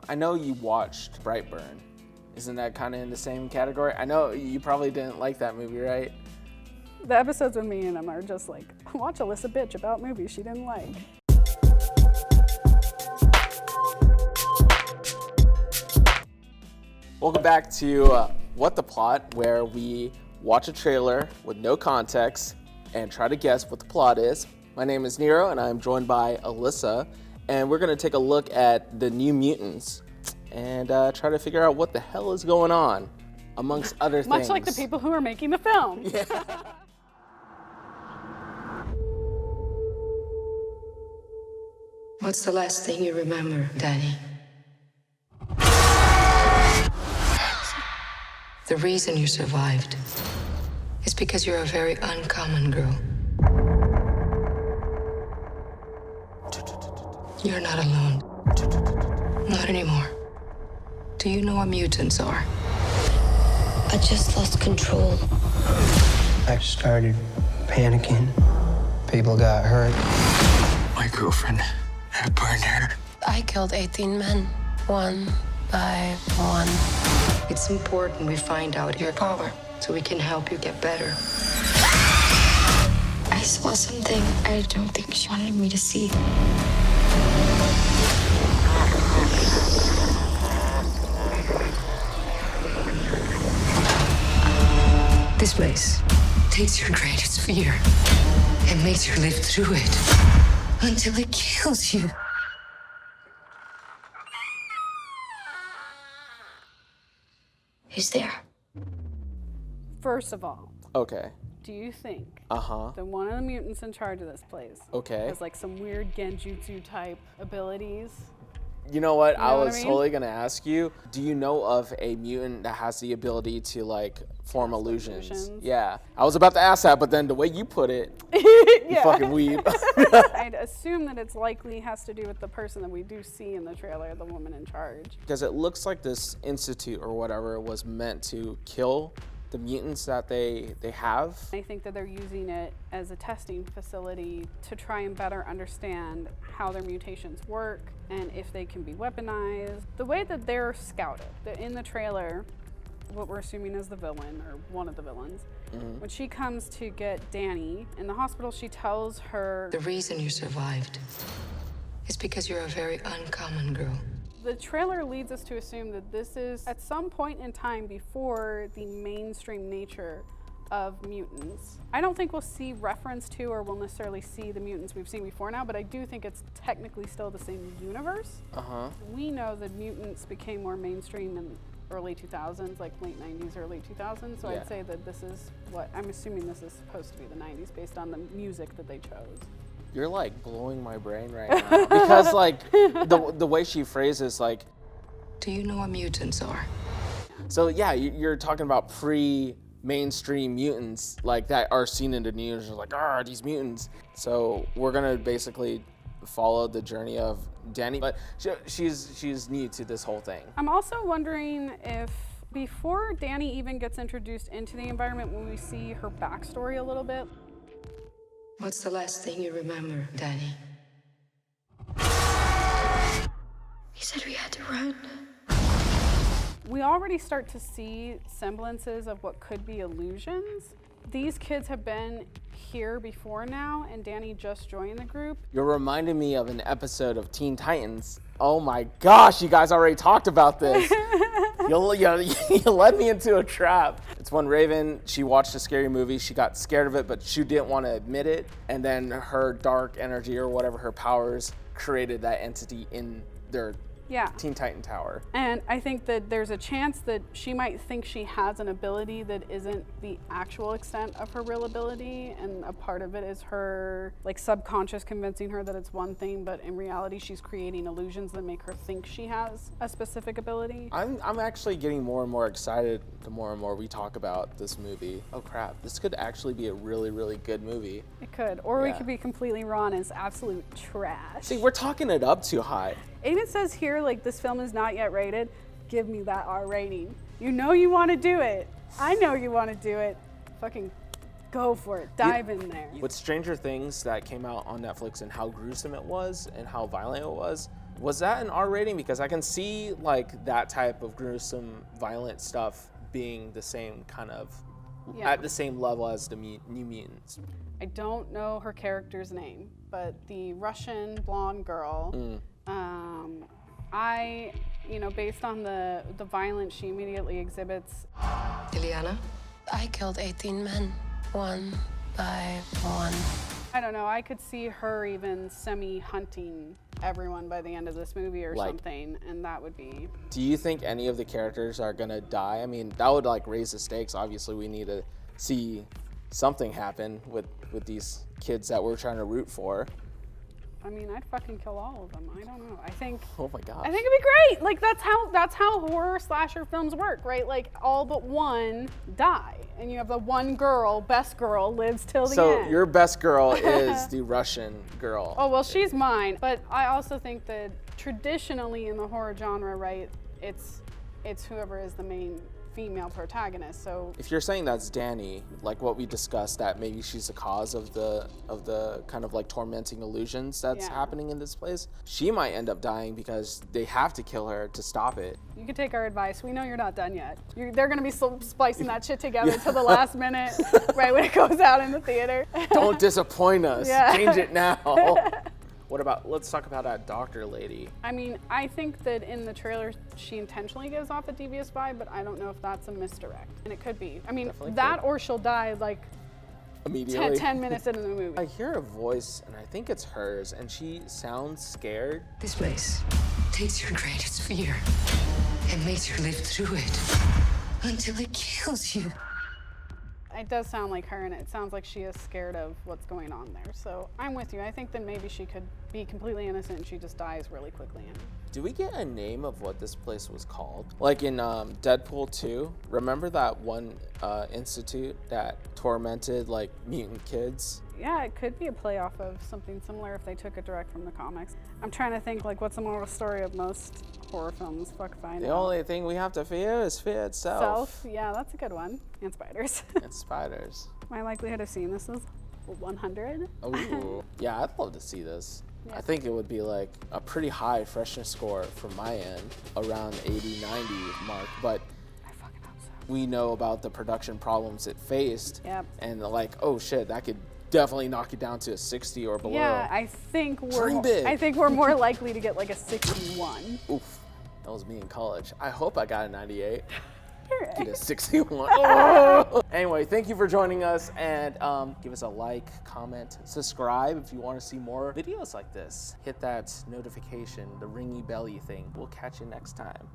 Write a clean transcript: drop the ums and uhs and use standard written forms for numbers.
I know you watched Brightburn. Isn't that kind of in the same category? I know you probably didn't like that movie, right? The episodes with me and him are just like, watch Alyssa bitch about movies she didn't like. Welcome back to What the Plot, where we watch a trailer with no context and try to guess what the plot is. My name is Nero, and I'm joined by Alyssa, and we're going to take a look at the New Mutants and try to figure out what the hell is going on, amongst other things. Much like the people who are making the film. Yeah. What's the last thing you remember, Danny? The reason you survived is because you're a very uncommon girl. You're not alone. Not anymore. Do you know what mutants are? I just lost control. I started panicking. People got hurt. My girlfriend had burned her. I killed 18 men, one by one. It's important we find out your power so we can help you get better. I saw something I don't think she wanted me to see. This place takes your greatest fear and makes you live through it until it kills you. Who's there? First of all, Okay. do you think Uh-huh. that one of the mutants in charge of this place Okay. has like some weird genjutsu type abilities? You know what? I know what I was mean? totally gonna ask you. Do you know of a mutant that has the ability to like form illusions? illusions? Yeah. I was about to ask that, but then the way you put it, you Yeah. fucking weeb. I'd assume that it's likely has to do with the person that we do see in the trailer, the woman in charge. Because it looks like this institute or whatever was meant to kill the mutants that they have. I think that they're using it as a testing facility to try and better understand how their mutations work and if they can be weaponized. The way that they're scouted, in the trailer, what we're assuming is the villain or one of the villains, when she comes to get Danny in the hospital, she tells her The reason you survived is because you're a very uncommon girl. the trailer leads us to assume that this is at some point in time before the mainstream nature of mutants. I don't think we'll see reference to or we'll necessarily see the mutants we've seen before now, but I do think it's technically still the same universe. Uh-huh. We know that mutants became more mainstream in early 2000s, like late 90s, early 2000s, so Yeah. I'd say that this is what, I'm assuming this is supposed to be the 90s based on the music that they chose. You're like blowing my brain right now. Because like the way she phrases like, Do you know what mutants are? so yeah, you're talking about pre-mainstream mutants like that are seen in the news, like, these mutants. So we're gonna basically follow the journey of Danny, but she's new to this whole thing. I'm also wondering if before Danny even gets introduced into the environment, when we see her backstory a little bit, What's the last thing you remember, Danny? He said we had to run. we already start to see semblances of what could be illusions. These kids have been here before now, and Danny just joined the group. You're reminding me of an episode of Teen Titans. Oh my gosh, you guys already talked about this. You led me into a trap. It's when Raven, she watched a scary movie, she got scared of it, but she didn't want to admit it. And then her dark energy or whatever, her powers created that entity in their Yeah. Teen Titan tower. And I think that there's a chance that she might think she has an ability that isn't the actual extent of her real ability, and a part of it is her like subconscious convincing her that it's one thing, but in reality she's creating illusions that make her think she has a specific ability. I'm actually getting more and more excited the more and more we talk about this movie. Oh crap, this could actually be a really, really good movie. It could, or we Yeah. could be completely wrong and it's absolute trash. See, we're talking it up too high. It even says here, like, this film is not yet rated. Give me that R rating. You know you want to do it. I know you want to do it. Fucking go for it. Dive in there. With Stranger Things that came out on Netflix and how gruesome it was and how violent it was, Was that an R rating? Because I can see like that type of gruesome, violent stuff being the same kind of, at the same level as the New Mutants. I don't know her character's name, but the Russian blonde girl, based on the violence she immediately exhibits. Ileana? I killed 18 men, one by one. I don't know, I could see her even semi-hunting everyone by the end of this movie or something, and that would be... Do you think any of the characters are gonna die? I mean, that would like raise the stakes. Obviously, we need to see something happen with these kids that we're trying to root for. I mean, I'd fucking kill all of them. I don't know. I think. Oh my gosh. I think it'd be great. Like that's how horror slasher films work, right? Like all but one die, and you have the one girl, best girl, lives till the end. So your best girl is the Russian girl. Oh well, she's mine. But I also think that traditionally in the horror genre, right, it's whoever is the main female protagonist. So if you're saying that's Danny, like what we discussed, that maybe she's the cause of the kind of like tormenting illusions that's happening in this place, she might end up dying because they have to kill her to stop it. You can take our advice. We know you're not done yet. They're gonna be splicing that shit together to the last minute, right when it goes out in the theater. Don't disappoint us. Yeah. Change it now. What about, let's talk about that doctor lady. I mean, I think that in the trailer she intentionally gives off a devious vibe, but I don't know if that's a misdirect. And it could be. I mean, Definitely that could. or she'll die like Immediately. 10 minutes into the movie. I hear a voice, and I think it's hers, and she sounds scared. This place takes your greatest fear and makes you live through it until it kills you. It does sound like her, and it sounds like she is scared of what's going on there. So I'm with you. I think that maybe she could be completely innocent and she just dies really quickly. Do we get a name of what this place was called? Like in Deadpool 2, remember that one institute that tormented like mutant kids? Yeah, it could be a play off of something similar if they took it direct from the comics. I'm trying to think like what's the moral story of most horror films. Fuck if I know. The only thing we have to fear is fear itself. Yeah, that's a good one. And spiders. And spiders. My likelihood of seeing this is 100. Ooh. Yeah, I'd love to see this. Yeah. I think it would be like a pretty high freshness score from my end, around 80, 90 mark, but I fucking hope so. we know about the production problems it faced. Yep. And like, oh shit, that could definitely knock it down to a 60 or below. Yeah, I think Dream big. we're more likely to get like a 61. Oof, that was me in college. I hope I got a 98. Alright. Get a 61. Oh! Anyway, thank you for joining us, and give us a like, comment, subscribe if you want to see more videos like this. Hit that notification, the ringy belly thing. We'll catch you next time.